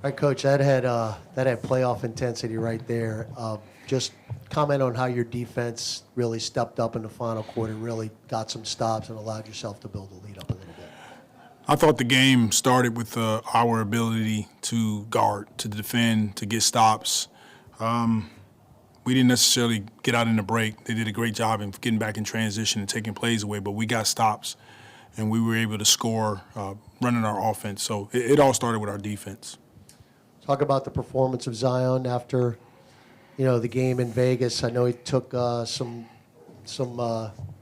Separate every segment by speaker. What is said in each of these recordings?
Speaker 1: All right, Coach, that had playoff intensity right there. Just comment on how your defense really stepped up in the final quarter, really got some stops and allowed yourself to build the lead up a little bit.
Speaker 2: I thought the game started with our ability to guard, to defend, to get stops. We didn't necessarily get out in the break. They did a great job in getting back in transition and taking plays away, but we got stops, and we were able to score running our offense. So it all started with our defense.
Speaker 1: Talk about the performance of Zion after, the game in Vegas. I know he took some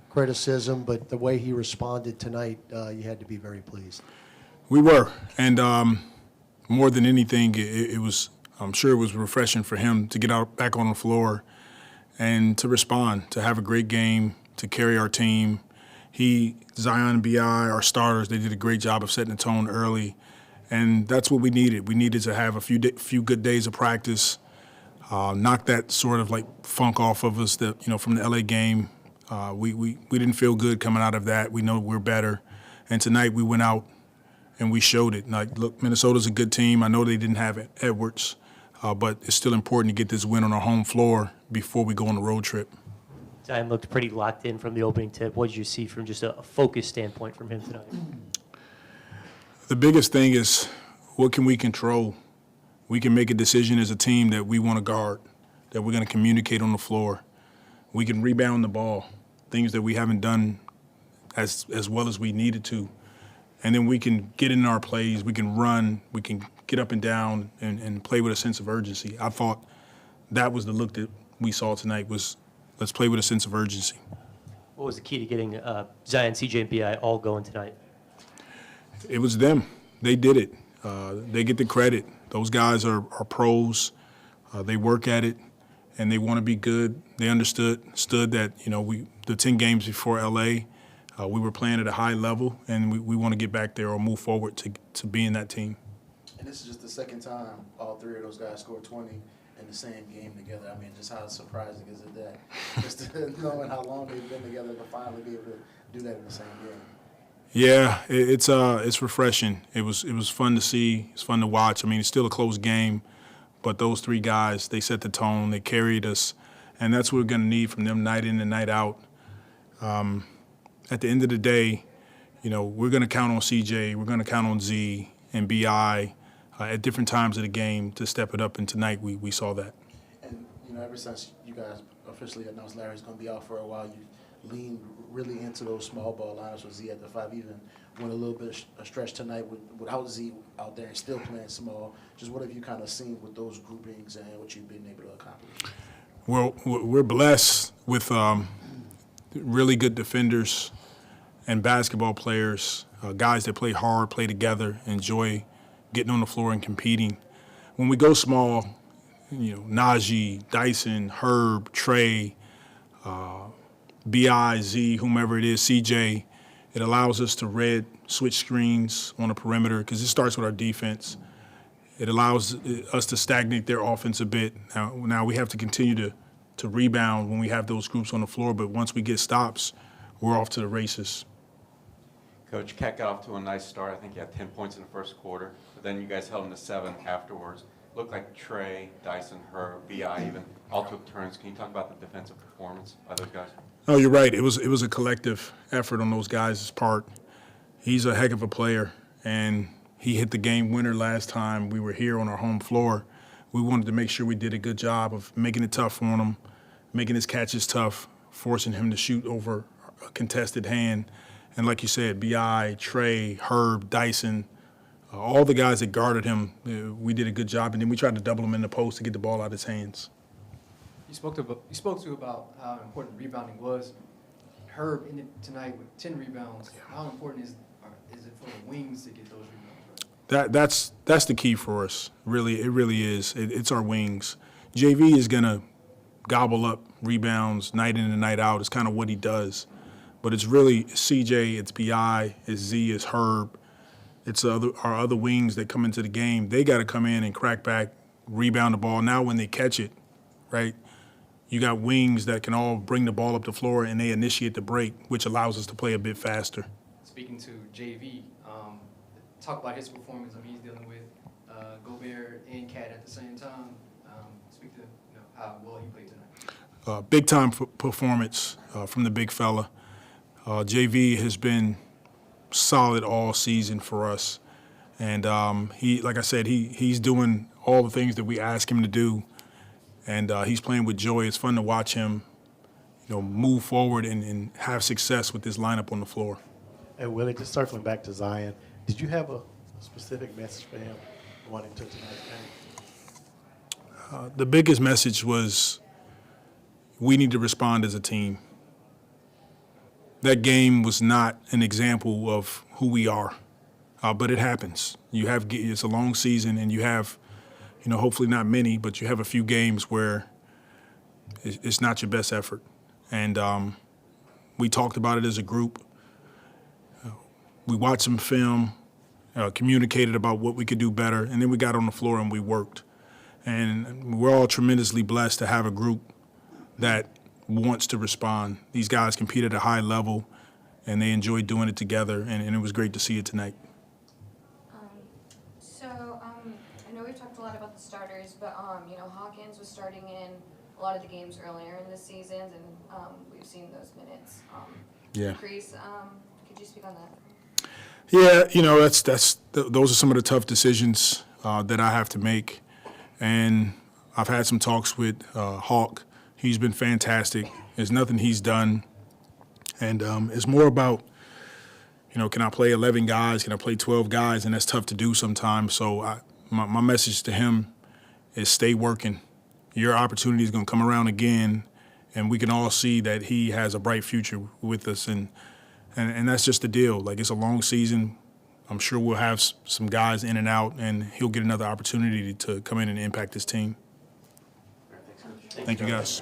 Speaker 1: criticism, but the way he responded tonight, you had to be very pleased.
Speaker 2: We were, and more than anything, it was. I'm sure it was refreshing for him to get out back on the floor and to respond, to have a great game, to carry our team. Zion, Bi, our starters, they did a great job of setting the tone early. And that's what we needed. We needed to have a few good days of practice, knock that sort of like funk off of us that from the LA game. We didn't feel good coming out of that. We know we're better. And tonight we went out and we showed it. Like, look, Minnesota's a good team. I know they didn't have Edwards, but it's still important to get this win on our home floor before we go on the road trip.
Speaker 3: Zion looked pretty locked in from the opening tip. What did you see from just a focus standpoint from him tonight?
Speaker 2: The biggest thing is, what can we control? We can make a decision as a team that we want to guard, that we're going to communicate on the floor. We can rebound the ball, things that we haven't done as well as we needed to. And then we can get in our plays, we can run, we can get up and down and play with a sense of urgency. I thought that was the look that we saw tonight, was let's play with a sense of urgency.
Speaker 3: What was the key to getting Zion, CJ, and Bi all going tonight?
Speaker 2: It was them. They did it. They get the credit. Those guys are pros. They work at it, and they want to be good. They understood that the 10 games before LA, we were playing at a high level, and we want to get back there or move forward to being that team.
Speaker 4: And this is just the second time all three of those guys scored 20 in the same game together. I mean, just how surprising is it that just knowing how long they've been together to finally be able to do that in the same game?
Speaker 2: Yeah, it's refreshing. It was fun to see. It's fun to watch. I mean, it's still a close game, but those three guys, they set the tone. They carried us, and that's what we're going to need from them night in and night out. At the end of the day, we're going to count on CJ. We're going to count on Z and Bi at different times of the game to step it up, and tonight we saw that.
Speaker 4: And, ever since you guys officially announced Larry's going to be out for a while, you leaned really into those small ball lineups with Z at the 5, even went a little bit a stretch tonight without Z out there and still playing small. Just what have you kind of seen with those groupings and what you've been able to accomplish?
Speaker 2: Well, we're blessed with really good defenders and basketball players, guys that play hard, play together, enjoy getting on the floor and competing. When we go small, Naji, Dyson, Herb, Trey, Bi, Z, whomever it is, CJ, it allows us to red switch screens on the perimeter because it starts with our defense. It allows us to stagnate their offense a bit. Now we have to continue to rebound when we have those groups on the floor, but once we get stops, we're off to the races.
Speaker 5: Coach, Keck got off to a nice start. I think he had 10 points in the first quarter, but then you guys held him to 7 afterwards. Looked like Trey, Dyson, Herb, Bi even all took turns. Can you talk about the defensive performance by those guys?
Speaker 2: No, you're right. It was a collective effort on those guys' part. He's a heck of a player, and he hit the game winner last time we were here on our home floor. We wanted to make sure we did a good job of making it tough on him, making his catches tough, forcing him to shoot over a contested hand. And like you said, Bi, Trey, Herb, Dyson, all the guys that guarded him, we did a good job. And then we tried to double him in the post to get the ball out of his hands.
Speaker 6: You spoke to about how important rebounding was. Herb ended tonight with 10 rebounds. How important is it for the wings to get those rebounds?
Speaker 2: That's the key for us. Really, it really is. It's our wings. JV is gonna gobble up rebounds night in and night out. It's kind of what he does. But it's really CJ, it's Bi, it's Z, it's Herb. It's our other wings that come into the game. They got to come in and crack back, rebound the ball. Now when they catch it, right, you got wings that can all bring the ball up the floor and they initiate the break, which allows us to play a bit faster.
Speaker 6: Speaking to JV, talk about his performance. I mean, he's dealing with Gobert and Cat at the same time. Speak to how well he played tonight.
Speaker 2: Big time performance from the big fella. JV has been solid all season for us, and he, like I said, he's doing all the things that we ask him to do, and he's playing with joy. It's fun to watch him, move forward and have success with this lineup on the floor.
Speaker 7: And Willie, just circling back to Zion, did you have a specific message for him going into tonight's game?
Speaker 2: The biggest message was we need to respond as a team. That game was not an example of who we are, but it happens. It's a long season, and you have, hopefully not many, but you have a few games where it's not your best effort. And we talked about it as a group. We watched some film, communicated about what we could do better, and then we got on the floor and we worked. And we're all tremendously blessed to have a group that wants to respond. These guys compete at a high level, and they enjoy doing it together, and it was great to see it tonight.
Speaker 8: I know we've talked a lot about the starters, but Hawkins was starting in a lot of the games earlier in the season, and we've seen those minutes increase. Could you speak on that?
Speaker 2: Yeah, those are some of the tough decisions that I have to make, and I've had some talks with Hawk. He's been fantastic. There's nothing he's done, and it's more about, can I play 11 guys? Can I play 12 guys? And that's tough to do sometimes. So my message to him is stay working. Your opportunity is going to come around again, and we can all see that he has a bright future with us, and that's just the deal. Like, it's a long season. I'm sure we'll have some guys in and out, and he'll get another opportunity to come in and impact his team. Thank you, guys.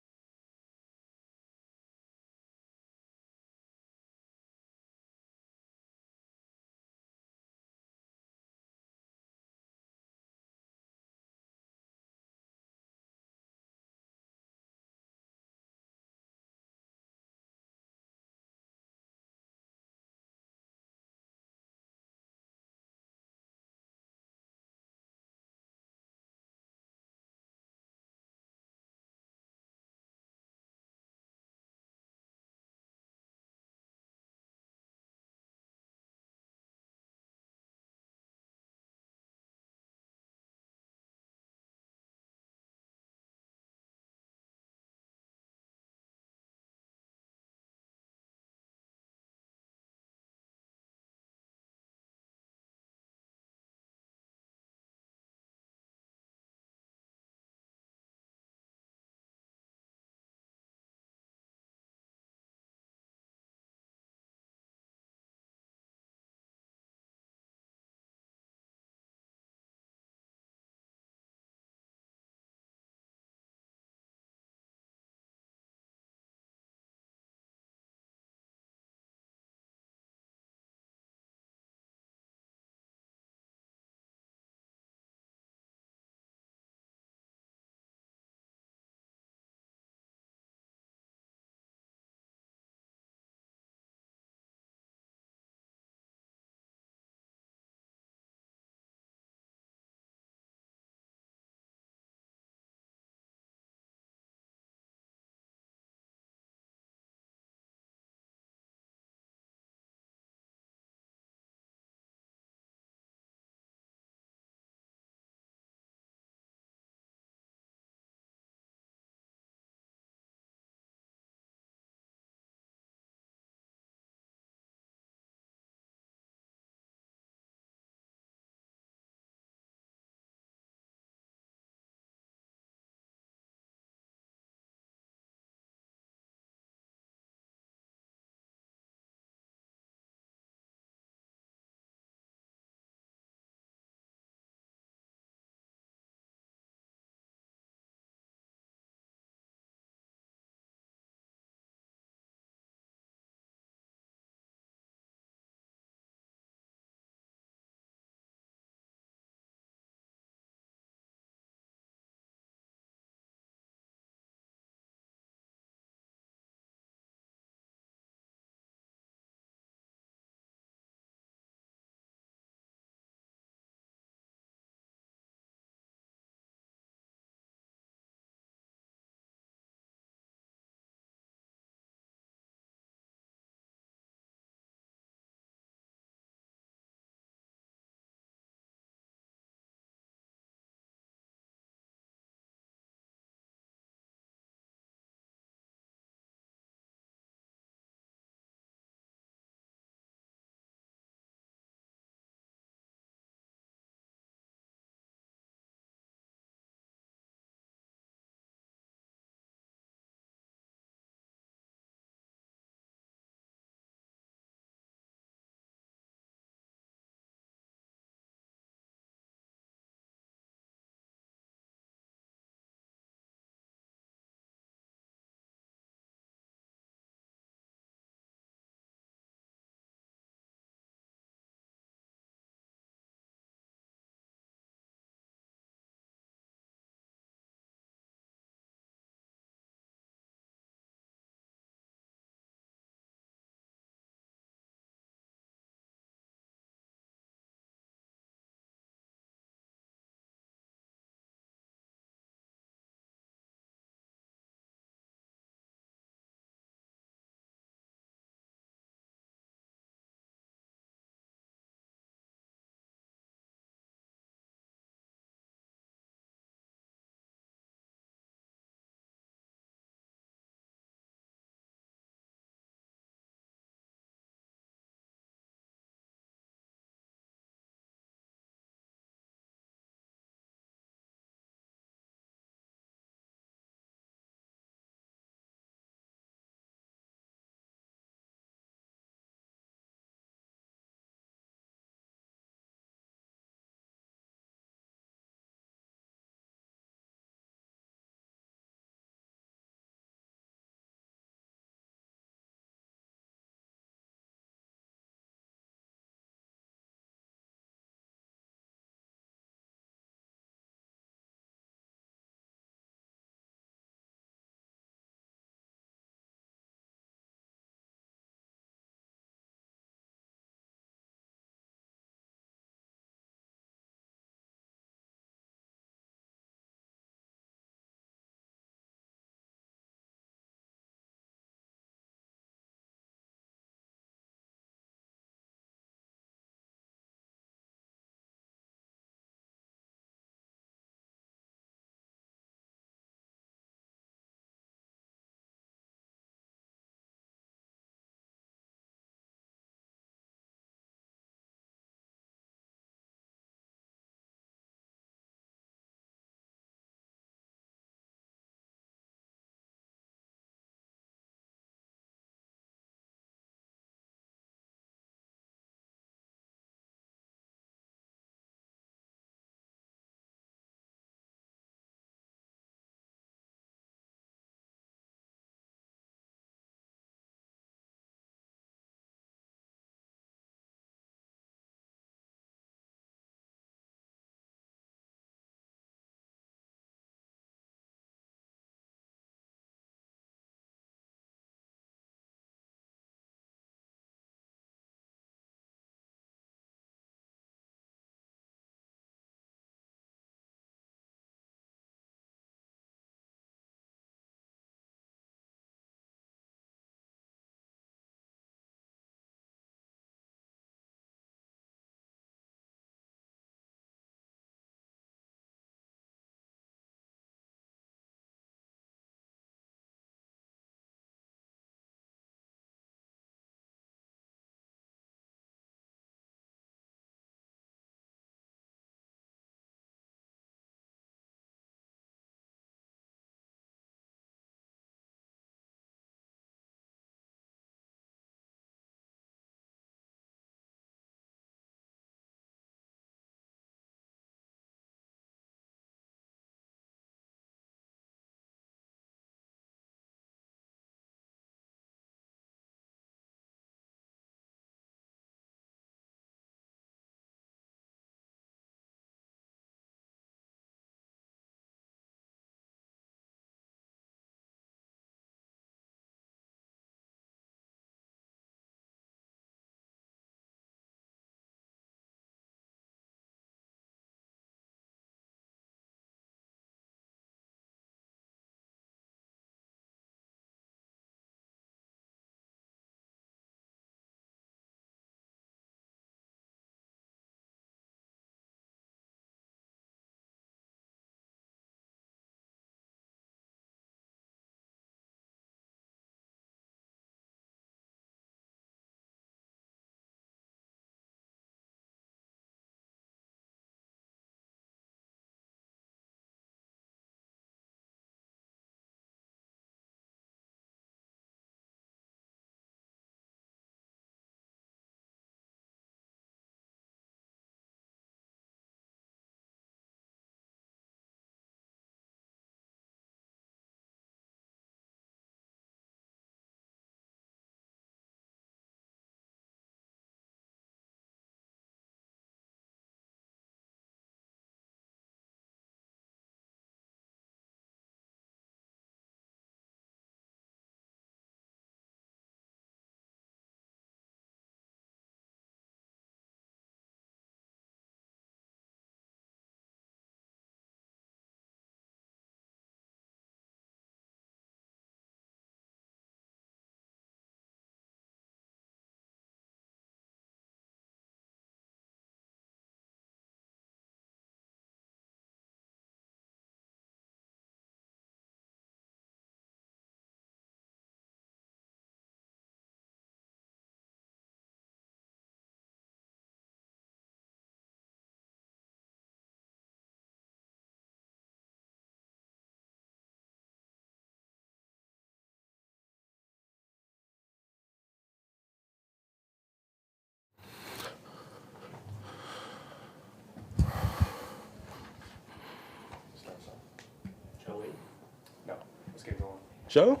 Speaker 9: Joe?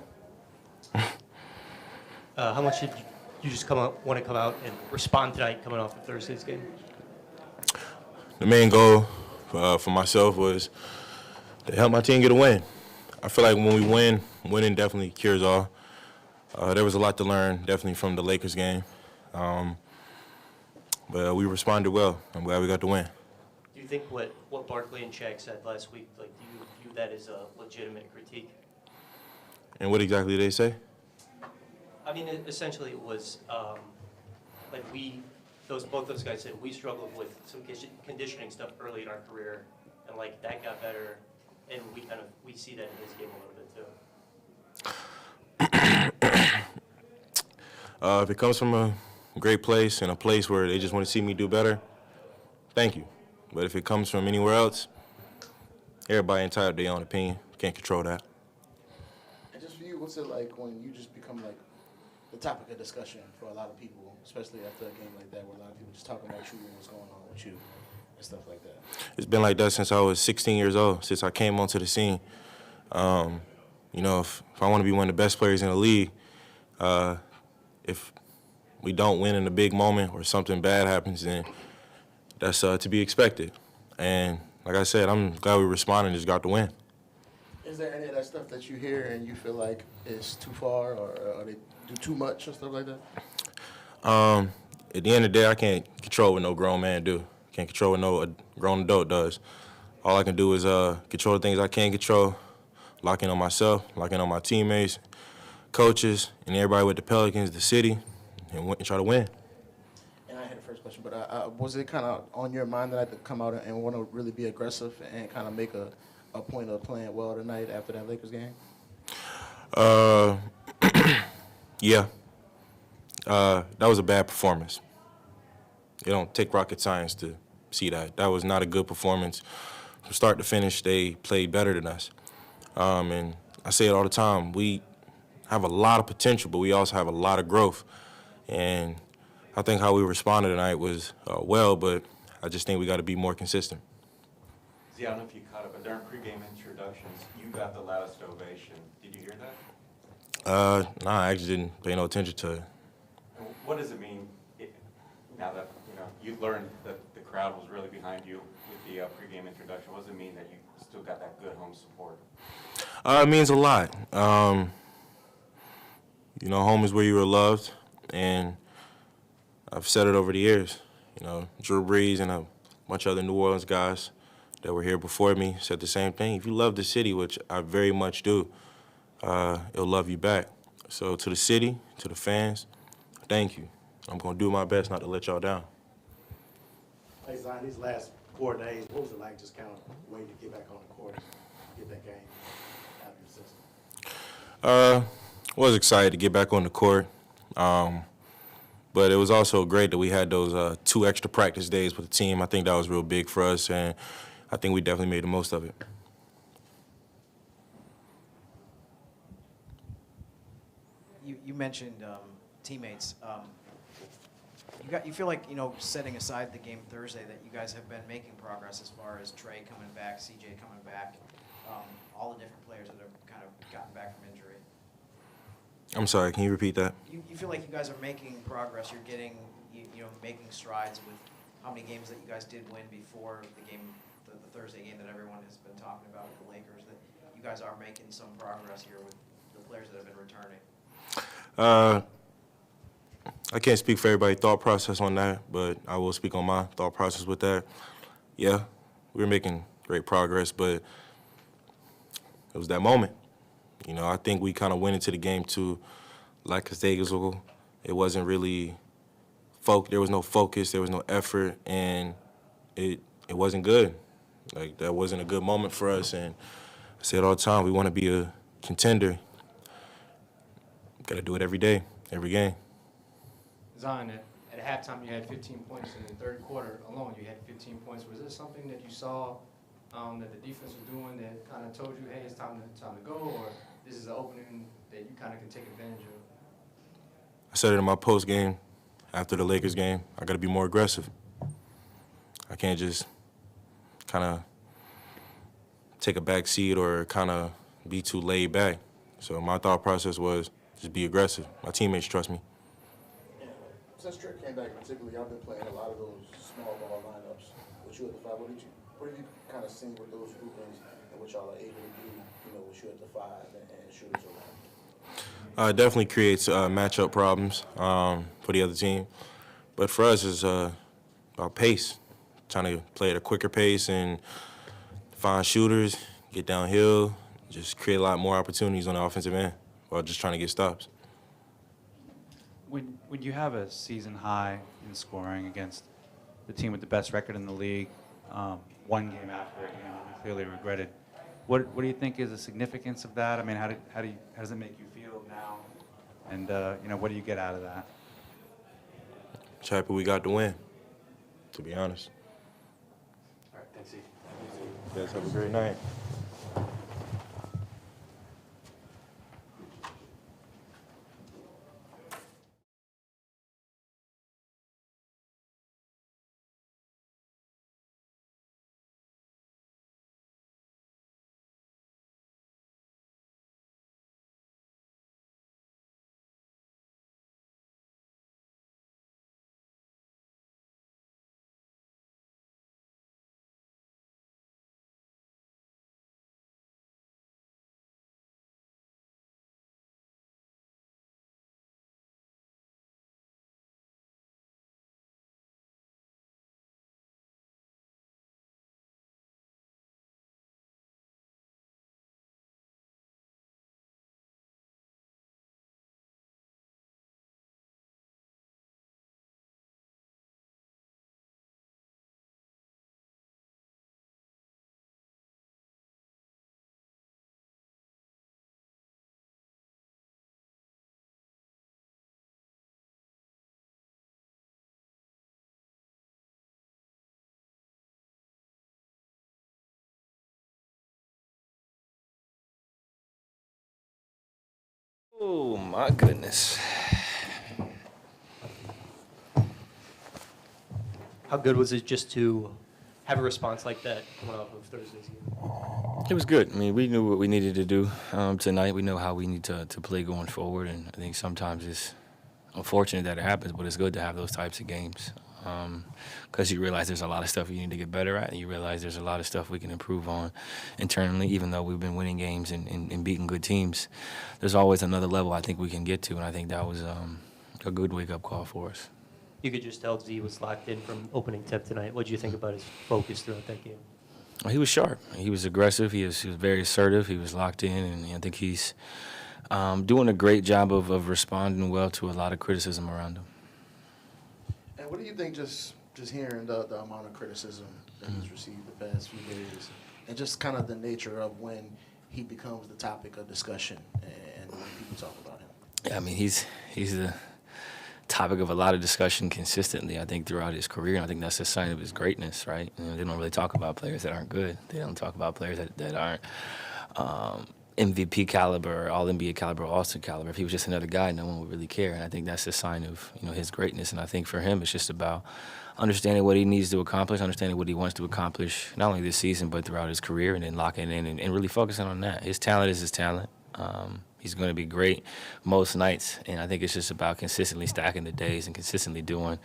Speaker 3: How much did you just want to come out and respond tonight coming off of Thursday's game?
Speaker 9: The main goal for myself was to help my team get a win. I feel like when we win, winning definitely cures all. There was a lot to learn, definitely from the Lakers game. But we responded well. I'm glad we got the win.
Speaker 3: Do you think what Barkley and Shaq said last week, like, do you view that as a legitimate critique?
Speaker 9: And what exactly did they say?
Speaker 3: I mean, essentially it was like both those guys said we struggled with some conditioning stuff early in our career, and like that got better, and we see that in his game a little bit too.
Speaker 9: If it comes from a great place and a place where they just want to see me do better, thank you. But if it comes from anywhere else, everybody entitled to their own opinion. Can't control that.
Speaker 4: And just for you, what's it like when you just become like the topic of discussion for a lot of people, especially after a game like that, where a lot of people just talking about you and what's going on with you and stuff like that?
Speaker 9: It's been like that since I was 16 years old, since I came onto the scene. You know, if I want to be one of the best players in the league, if we don't win in a big moment or something bad happens, then that's to be expected. And like I said, I'm glad we responded and just got the win.
Speaker 4: Is there any of that stuff that you hear and you feel like is too far or they do too much or stuff like that?
Speaker 9: At the end of the day, I can't control what no grown man do. Can't control what no grown adult does. All I can do is control the things I can control, lock in on myself, lock in on my teammates, coaches, and everybody with the Pelicans, the city, and try to win.
Speaker 4: And I had the first question, but was it kind of on your mind that I had to come out and want to really be aggressive and kind of make a point of playing well tonight after that Lakers game?
Speaker 9: Yeah. That was a bad performance. It don't take rocket science to see that. That was not a good performance. From start to finish, they played better than us. And I say it all the time. We have a lot of potential, but we also have a lot of growth. And I think how we responded tonight was well, but I just think we got to be more consistent.
Speaker 5: Z, I don't know if you caught it, but during pregame introductions, you got the loudest ovation. Did you hear that?
Speaker 9: Nah, I actually didn't pay no attention to it.
Speaker 5: And what does it mean now that you learned that the crowd was really behind you with the pregame introduction? What does it mean that you still got that good home support?
Speaker 9: It means a lot. Home is where you were loved, and I've said it over the years. Drew Brees and a bunch of other New Orleans guys that were here before me said the same thing. If you love the city, which I very much do, it'll love you back. So to the city, to the fans, thank you. I'm going to do my best not to let y'all down.
Speaker 7: Hey, Zion, these last 4 days, what was it like just kind of waiting to get back on the court and get that game out of your system?
Speaker 9: Was excited to get back on the court. But it was also great that we had those 2 extra practice days with the team. I think that was real big for us, and I think we definitely made the most of it.
Speaker 10: You mentioned teammates. You feel like, setting aside the game Thursday, that you guys have been making progress as far as Trey coming back, CJ coming back, all the different players that have kind of gotten back from injury.
Speaker 9: I'm sorry, can you repeat that?
Speaker 10: You feel like you guys are making progress. You're getting, making strides with how many games that you guys did win before the game, the Thursday game that everyone has been talking about with the Lakers, that you guys are making some progress here with the players that have been returning.
Speaker 9: I can't speak for everybody's thought process on that, but I will speak on my thought process with that. Yeah, we were making great progress, but it was that moment. I think we kind of went into the game too lackadaisical. It wasn't really there was no focus, there was no effort, and it wasn't good. Like, that wasn't a good moment for us, and I say it all the time, we want to be a contender. Got to do it every day, every game.
Speaker 6: Zion, at halftime you had 15 points. In the third quarter alone you had 15 points. Was this something that you saw that the defense was doing that kind of told you, hey, it's time to go, or this is an opening that you kind of can take advantage of?
Speaker 9: I said it in my post game after the Lakers game. I got to be more aggressive. I can't just kind of take a back seat or kind of be too laid back. So my thought process was just be aggressive. My teammates trust me.
Speaker 4: Since Trey came back, particularly, I've been playing a lot of those small ball lineups with you at the 5. What have you kind of seen with those groupings and what y'all are able to do, with you at the 5 and shooters around?
Speaker 9: Definitely creates matchup problems for the other team. But for us, it's about pace, trying to play at a quicker pace and find shooters, get downhill, just create a lot more opportunities on the offensive end while just trying to get stops.
Speaker 11: When you have a season high in scoring against the team with the best record in the league, one game after it, clearly regretted. What do you think is the significance of that? I mean, how does it make you feel now? And what do you get out of that?
Speaker 9: Just happy we got the win, to be honest.
Speaker 11: All right, thanks, E.
Speaker 9: You guys have a great night.
Speaker 12: Oh, my goodness.
Speaker 3: How good was it just to have a response like that coming off of Thursday's game?
Speaker 12: It was good. I mean, we knew what we needed to do tonight. We know how we need to play going forward, and I think sometimes it's unfortunate that it happens, but it's good to have those types of games because you realize there's a lot of stuff you need to get better at, and you realize there's a lot of stuff we can improve on internally. Even though we've been winning games and beating good teams, there's always another level I think we can get to, and I think that was a good wake-up call for us.
Speaker 3: You could just tell Z was locked in from opening tip tonight. What did you think about his focus throughout that game?
Speaker 12: Well, he was sharp. He was aggressive. He was very assertive. He was locked in, and I think he's doing a great job of responding well to a lot of criticism around him.
Speaker 4: And what do you think, just hearing the amount of criticism that he's received the past few days, and just kind of the nature of when he becomes the topic of discussion and when people talk about him?
Speaker 12: Yeah, I mean, he's the topic of a lot of discussion consistently, I think, throughout his career, and I think that's a sign of his greatness, right? They don't really talk about players that aren't good. They don't talk about players that aren't MVP caliber, All-NBA caliber, All-Star caliber. If he was just another guy, no one would really care, and I think that's a sign of his greatness, and I think for him it's just about understanding what he needs to accomplish, understanding what he wants to accomplish, not only this season but throughout his career, and then locking in and really focusing on that. His talent is his talent. He's going to be great most nights, and I think it's just about consistently stacking the days and consistently doing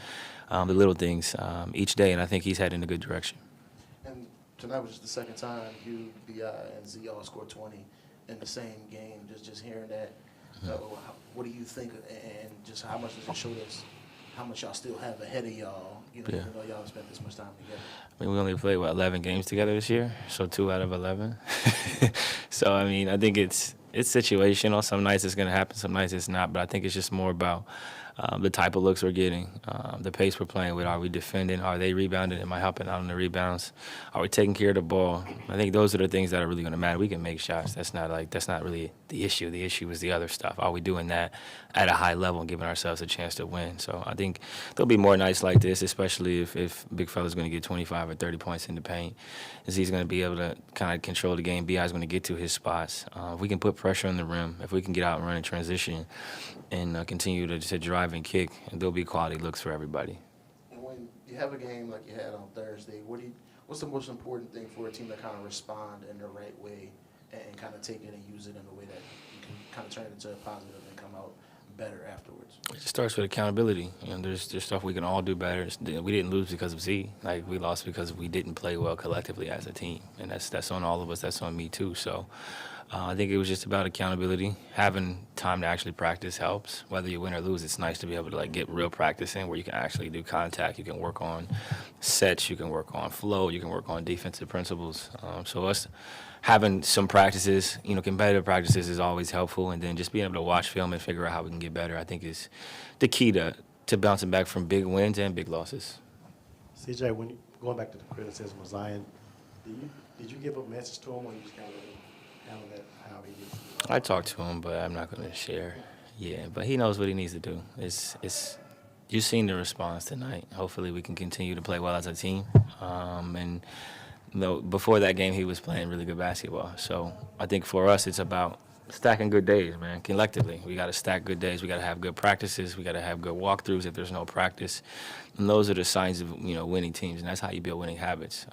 Speaker 12: the little things each day, and I think he's heading in a good direction.
Speaker 4: And tonight was just the second time you, BI, and Z all scored 20 in the same game. Just hearing that, what do you think, and just how much does it show us how much y'all still have ahead of y'all, even though y'all spent this much time together?
Speaker 12: I mean, we only played, 11 games together this year, so 2 out of 11. So, I mean, I think it's situational. Some nights it's going to happen, some nights it's not, but I think it's just more about the type of looks we're getting, the pace we're playing with. Are we defending? Are they rebounding? Am I helping out on the rebounds? Are we taking care of the ball? I think those are the things that are really going to matter. We can make shots. That's not really the issue. The issue is the other stuff. Are we doing that at a high level and giving ourselves a chance to win? So I think there'll be more nights like this, especially if big fella's going to get 25 or 30 points in the paint. He's going to be able to kind of control the game. B.I.'s going to get to his spots. If we can put pressure on the rim, if we can get out and run in transition and continue to drive and kick, and there'll be quality looks for everybody.
Speaker 4: And when you have a game like you had on Thursday, what's the most important thing for a team to kind of respond in the right way and kind of take it and use it in a way that you can kind of turn it into a positive and come out better afterwards?
Speaker 12: It just starts with accountability. There's stuff we can all do better. We didn't lose because of Z. Like, we lost because we didn't play well collectively as a team, and that's on all of us. That's on me too. So I think it was just about accountability. Having time to actually practice helps. Whether you win or lose, it's nice to be able to get real practice in where you can actually do contact. You can work on sets. You can work on flow. You can work on defensive principles. So us having some practices, competitive practices is always helpful, and then just being able to watch film and figure out how we can get better, I think is the key to bouncing back from big wins and big losses.
Speaker 7: CJ, going back to the criticism of Zion, did you give a message to him, or you just kind of let him handle that how he gets?
Speaker 12: I talked to him, but I'm not going to share. Yeah, but he knows what he needs to do. You've seen the response tonight. Hopefully we can continue to play well as a team. And before that game, he was playing really good basketball. So I think for us, it's about stacking good days, man, collectively. We got to stack good days. We got to have good practices. We got to have good walkthroughs if there's no practice. And those are the signs of, winning teams, and that's how you build winning habits.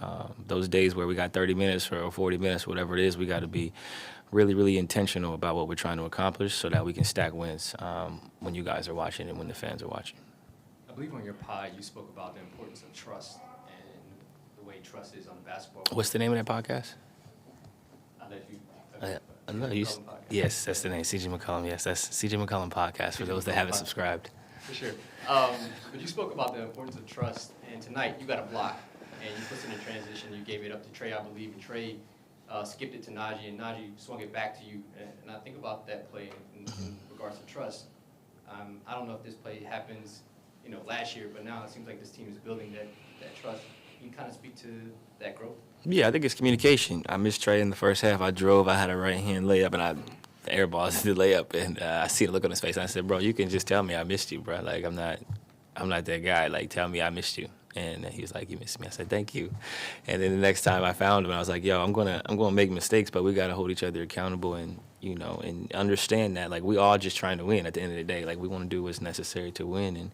Speaker 12: Those days where we got 30 minutes or 40 minutes, whatever it is, we got to be really, really intentional about what we're trying to accomplish so that we can stack wins when you guys are watching and when the fans are watching.
Speaker 6: I believe on your pod you spoke about the importance of trust and the way trust is on the basketball.
Speaker 12: What's the name of that podcast?
Speaker 6: I'll let you.
Speaker 12: Yes, that's the name, C.J. McCollum. Yes, that's C.J. McCollum podcast for those that haven't subscribed.
Speaker 6: For sure. But you spoke about the importance of trust, and tonight you got a block, and you put it in transition. You gave it up to Trey, I believe, and Trey skipped it to Naji, and Naji swung it back to you. And I think about that play in regards to trust. I don't know if this play happens, last year, but now it seems like this team is building that trust. Can you kind of speak to that growth?
Speaker 12: Yeah, I think it's communication. I missed Trey in the first half. I drove. I had a right-hand layup, and the air ball is the layup, and I see the look on his face. And I said, "Bro, you can just tell me I missed you, bro. Like, I'm not that guy. Like, tell me I missed you." And he was like, "You missed me." I said, "Thank you." And then the next time I found him, I was like, "Yo, I'm gonna make mistakes, but we gotta hold each other accountable and and understand that we all just trying to win at the end of the day. Like, we want to do what's necessary to win." And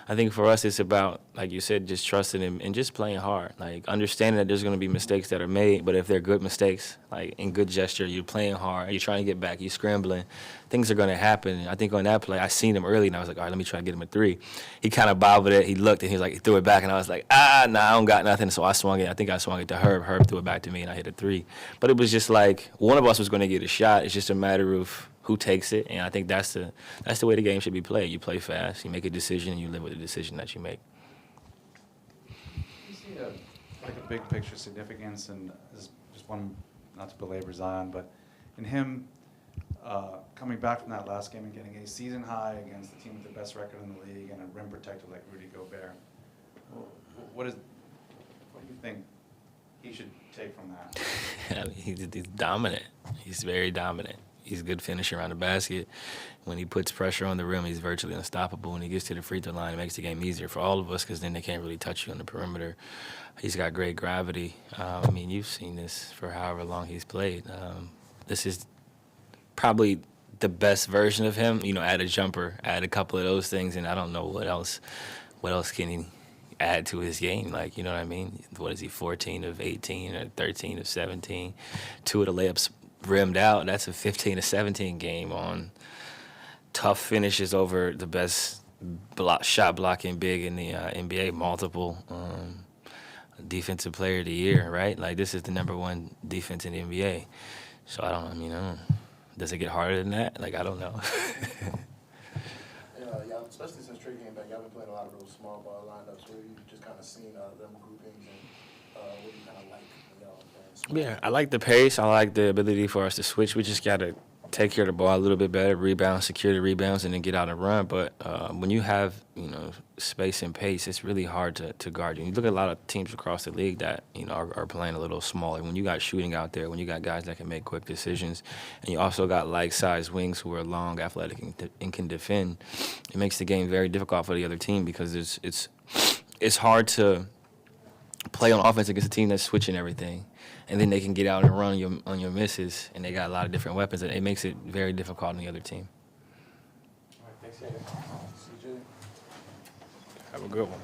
Speaker 12: I think for us, it's about, like you said, just trusting him and just playing hard. Like, understanding that there's gonna be mistakes that are made, but if they're good mistakes, like in good gesture, you're playing hard, you're trying to get back, you're scrambling, things are gonna happen. I think on that play, I seen him early, and I was like, all right, let me try to get him a three. He kind of bobbled it. He looked, and he was like, he threw it back, and I was like, I don't got nothing. So I swung it. I think I swung it to Herb. Herb threw it back to me, and I hit a three. But it was just like one of us was going to get a shot. It's just a matter of who takes it, and I think that's the way the game should be played. You play fast, you make a decision, and you live with the decision that you make.
Speaker 11: You see a big picture significance, and this is just one, not to belabor Zion, but in him coming back from that last game and getting a season high against the team with the best record in the league and a rim protector like Rudy Gobert. What do you think he should take from that?
Speaker 12: I mean, he's dominant. He's very dominant. He's a good finisher around the basket. When he puts pressure on the rim, he's virtually unstoppable. When he gets to the free throw line, it makes the game easier for all of us because then they can't really touch you on the perimeter. He's got great gravity. I mean, you've seen this for however long he's played. This is probably the best version of him. Add a jumper, add a couple of those things, and I don't know what else can he add to his game. Like, you know what I mean? What is he, 14 of 18 or 13 of 17? 2 of the layups rimmed out. That's a 15 of 17 game on tough finishes over the best shot blocking big in the NBA, multiple defensive player of the year, right? Like, this is the #1 defense in the NBA. So I don't does it get harder than that? Like, I don't know.
Speaker 4: Y'all, especially since Trey came back, y'all been playing a lot of those small ball lineups where you just kind of seen them groupings and what do you kind of like when y'all playing?
Speaker 12: Yeah, I like the pace. I like the ability for us to switch. We just got to take care of the ball a little bit better, rebound, secure the rebounds, and then get out and run. But when you have, space and pace, it's really hard to guard you. You look at a lot of teams across the league that, are playing a little smaller. When you got shooting out there, when you got guys that can make quick decisions, and you also got like-sized wings who are long, athletic, and can defend, it makes the game very difficult for the other team because it's hard to play on offense against a team that's switching everything. And then they can get out and run on your misses, and they got a lot of different weapons. And it makes it very difficult on the other team.
Speaker 11: All right, thanks, CJ.
Speaker 12: Have a good one.